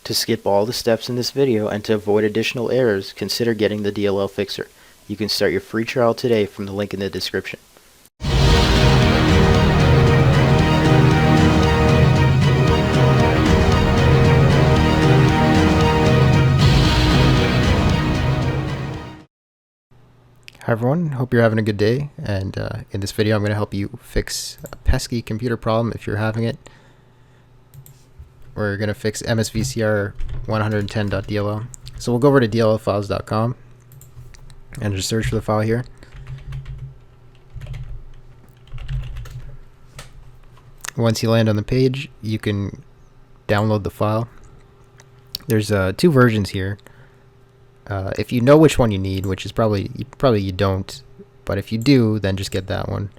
To skip all the steps in this video and to avoid additional errors, consider getting the DLL Fixer. You can start your free trial today from the link in the description. Hi everyone, hope you're having a good day, and in this video I'm going to help you fix a pesky computer problem if you're having it. We're going to fix msvcr110.dll. So we'll go over to dllfiles.com and just search for the file here. Once you land on the page, you can download the file. There's two versions here. If you know which one you need, which is probably you don't, but if you do, then just get that one.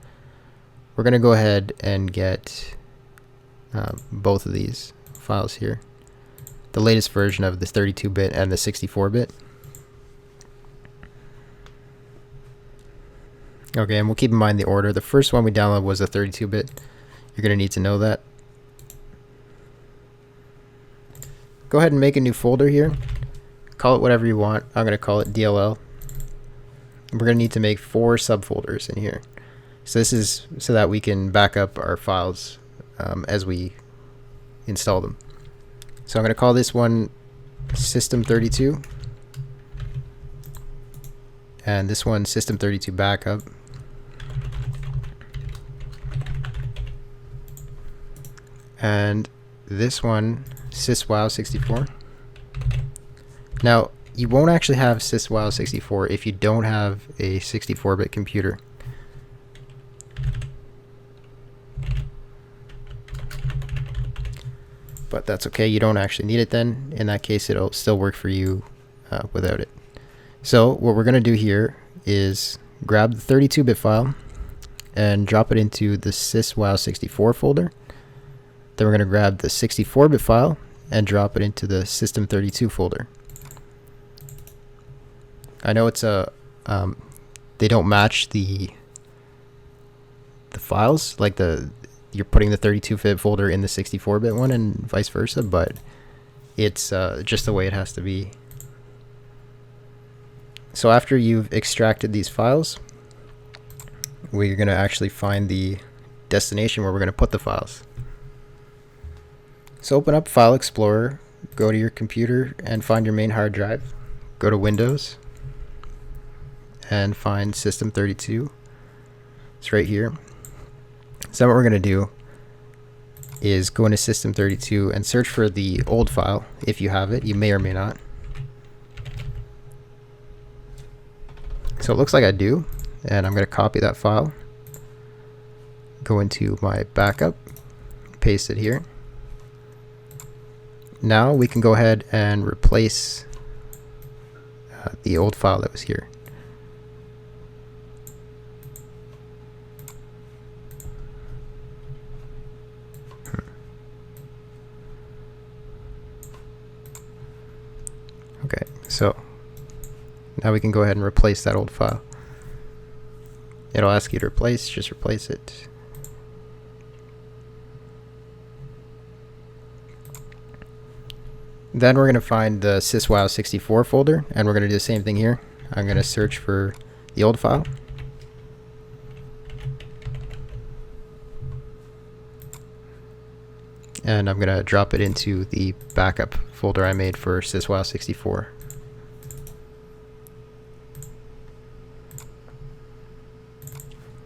We're gonna go ahead and get both of these files here, the latest version of the 32-bit and the 64-bit. Okay, and we'll keep in mind the order. The first one we downloaded was the 32-bit. You're gonna need to know that. Go ahead and make a new folder here. Call it whatever you want. I'm going to call it DLL. We're going to need to make 4 subfolders in here. So this is so that we can back up our files as we install them. So I'm going to call this one System32, and this one System32 Backup, and this one SysWow64. Now, you won't actually have SysWow64 if you don't have a 64-bit computer. But that's okay, you don't actually need it then. In that case, it'll still work for you without it. So what we're going to do here is grab the 32-bit file and drop it into the SysWow64 folder. Then we're going to grab the 64-bit file and drop it into the System32 folder. I know it's they don't match the files, like you're putting the 32-bit folder in the 64-bit one and vice versa, but it's just the way it has to be. So after you've extracted these files, we're going to actually find the destination where we're going to put the files. So open up File Explorer, go to your computer and find your main hard drive. Go to Windows and find System32. It's right here. So what we're going to do is go into System32 and search for the old file if you have it. You may or may not. So it looks like I do, and I'm going to copy that file, go into my backup, paste it here. Now we can go ahead and replace the old file that was here. Okay, so now we can go ahead and replace that old file. It'll ask you to replace, just replace it. Then we're going to find the SysWow64 folder, and we're going to do the same thing here. I'm going to search for the old file. And I'm going to drop it into the backup folder I made for SysWow64.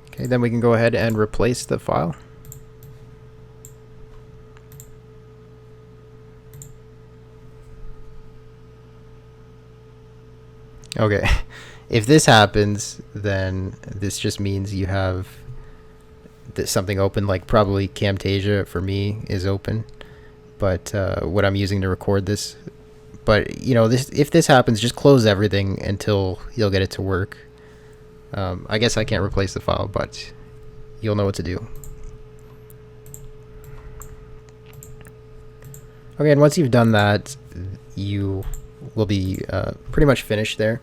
Okay, then we can go ahead and replace the file. Okay, if this happens, then this just means you have something open, like probably Camtasia for me is open, but what I'm using to record this. But you know, if this happens, just close everything until you'll get it to work. I guess I can't replace the file, but you'll know what to do. Okay, and once you've done that, you will be pretty much finished there.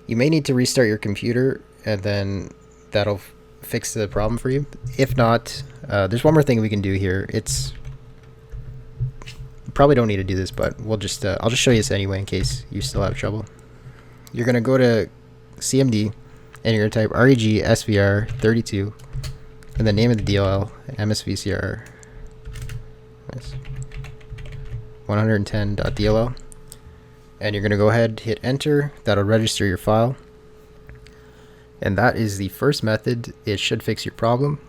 You may need to restart your computer, and then that'll fix the problem for you. If not, there's one more thing we can do here. It's probably don't need to do this, but we'll just I'll just show you this anyway in case you still have trouble. You're gonna go to CMD and you're gonna type reg svr32 and the name of the DLL msvcr 110.dll, and you're gonna go ahead, hit enter. That'll register your file, and that is the first method. It should fix your problem.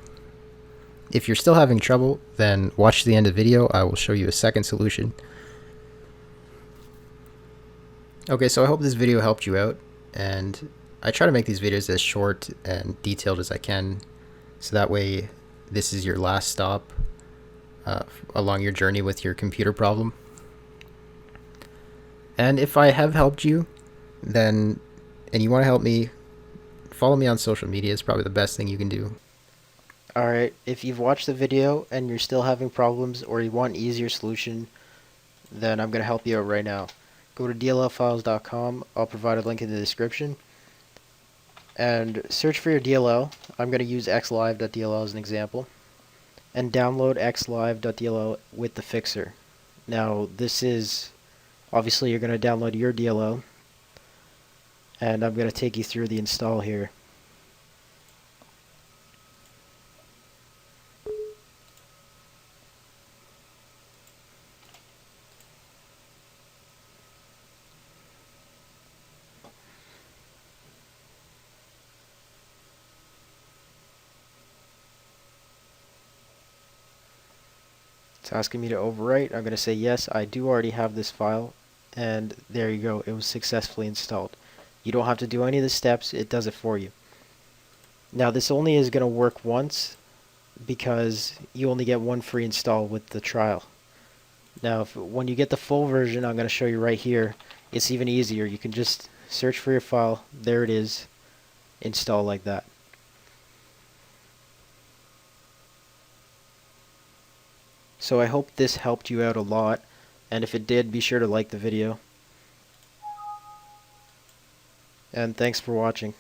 If you're still having trouble, then watch the end of the video. I will show you a second solution. Okay, so I hope this video helped you out, and I try to make these videos as short and detailed as I can, so that way this is your last stop along your journey with your computer problem. And if I have helped you, then, and you want to help me, follow me on social media. It's probably the best thing you can do. Alright, if you've watched the video and you're still having problems or you want an easier solution, then I'm going to help you out right now. Go to dllfiles.com. I'll provide a link in the description. And search for your DLL. I'm going to use xlive.dll as an example. And download xlive.dll with the fixer. Now, this is, obviously you're going to download your DLL. And I'm going to take you through the install here. It's asking me to overwrite. I'm going to say yes, I do already have this file, and there you go, it was successfully installed. You don't have to do any of the steps, it does it for you. Now this only is going to work once because you only get one free install with the trial. Now when you get the full version, I'm going to show you right here, it's even easier. You can just search for your file, there it is, install like that. So I hope this helped you out a lot, and if it did, be sure to like the video. And thanks for watching.